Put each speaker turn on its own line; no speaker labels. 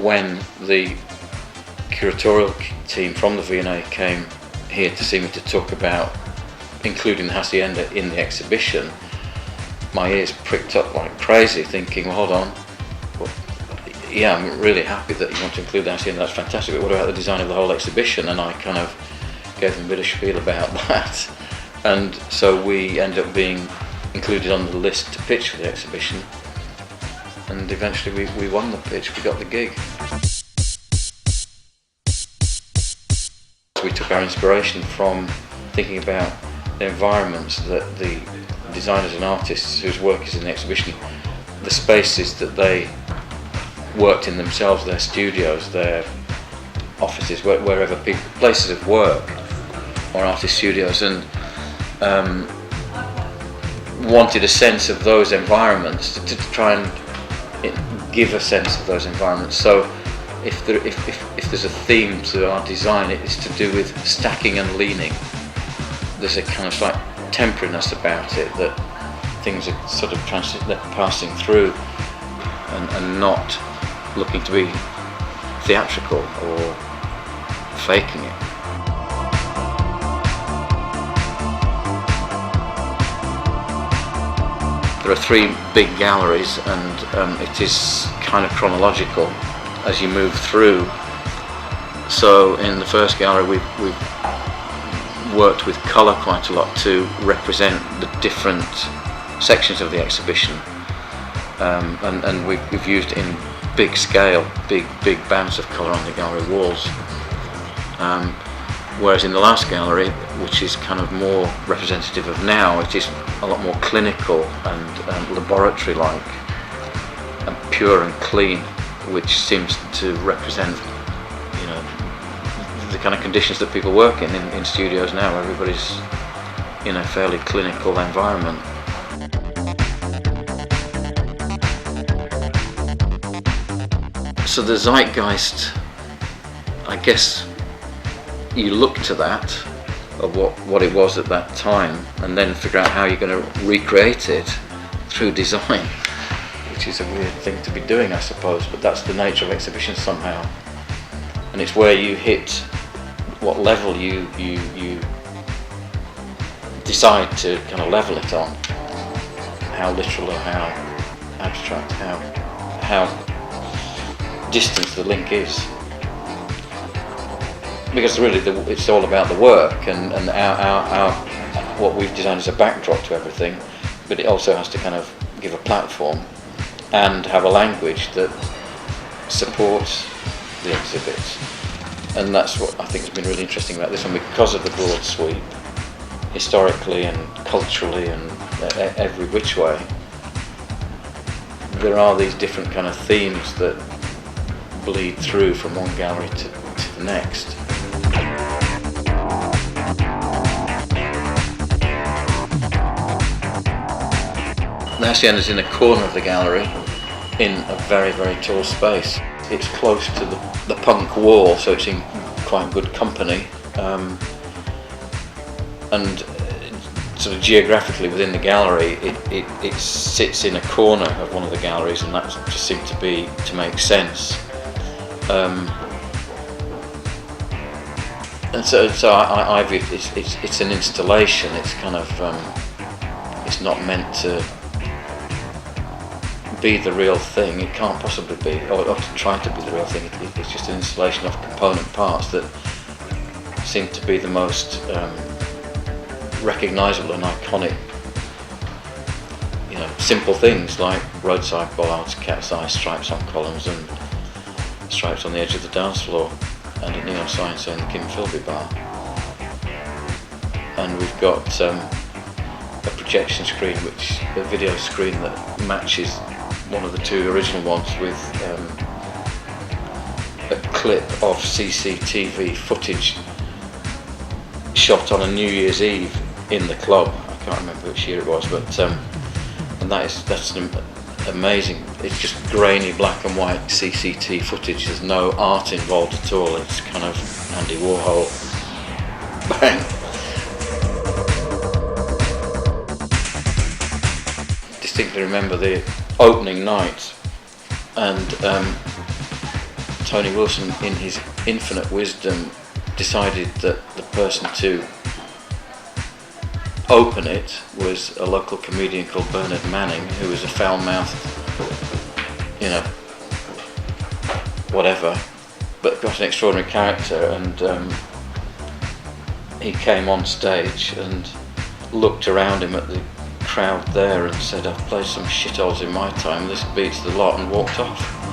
when the curatorial team from the V&A came here to see me to talk about including the Hacienda in the exhibition, my ears pricked up like crazy, thinking, well, hold on, well, yeah, I'm really happy that you want to include the Hacienda, that's fantastic, but what about the design of the whole exhibition? And I kind of gave them a bit of spiel about that, and so we ended up being included on the list to pitch for the exhibition, and eventually we won the pitch, we got the gig. We took our inspiration from thinking about the environments that the designers and artists whose work is in the exhibition, the spaces that they worked in themselves, their studios, their offices, wherever people, places of work or artist studios, and wanted a sense of those environments to try and give a sense of those environments. So if there's a theme to our design, it is to do with stacking and leaning. There's a kind of slight temporariness about it, that things are sort of passing through and not looking to be theatrical or faking it. There are three big galleries, and it is kind of chronological as you move through. So in the first gallery we've worked with colour quite a lot to represent the different sections of the exhibition, and we've used it in big scale, big bands of colour on the gallery walls. Whereas in the last gallery, which is kind of more representative of now, it is a lot more clinical and laboratory-like and pure and clean, which seems to represent, you know, the kind of conditions that people work in studios now. Everybody's in a fairly clinical environment. So the zeitgeist, I guess you look to that, of what it was at that time, and then figure out how you're going to recreate it through design, which is a weird thing to be doing, I suppose, but that's the nature of exhibitions somehow. And it's where you hit what level you decide to kind of level it on, how literal or how abstract, how distant the link is. Because really it's all about the work, and our what we've designed is a backdrop to everything, but it also has to kind of give a platform and have a language that supports the exhibit. And that's what I think has been really interesting about this one, because of the broad sweep, historically and culturally and every which way. There are these different kind of themes that bleed through from one gallery to the next. The Hacienda is in a corner of the gallery in a very, very tall space. It's close to the punk wall, so it's in quite good company. And sort of geographically within the gallery, it sits in a corner of one of the galleries, and that just seemed to make sense. And so I view it's an installation. It's kind of it's not meant to be the real thing. It can't possibly be, or to try to be the real thing. It's just an installation of component parts that seem to be the most recognisable and iconic. You know, simple things like roadside bollards, cat's eye stripes on columns, and stripes on the edge of the dance floor, and a neon sign saying the Kim Philby Bar. And we've got a projection screen, a video screen that matches one of the two original ones with a clip of CCTV footage shot on a New Year's Eve in the club. I can't remember which year it was, but and that's an amazing. It's just grainy black and white CCTV footage. There's no art involved at all. It's kind of Andy Warhol. Bang. Distinctly remember the opening night, and Tony Wilson, in his infinite wisdom, decided that the person to open it was a local comedian called Bernard Manning, who was a foul-mouthed, you know, whatever, but got an extraordinary character. And he came on stage and looked around him at the crowd there and said, "I've played some shitholes in my time, this beats the lot," and walked off.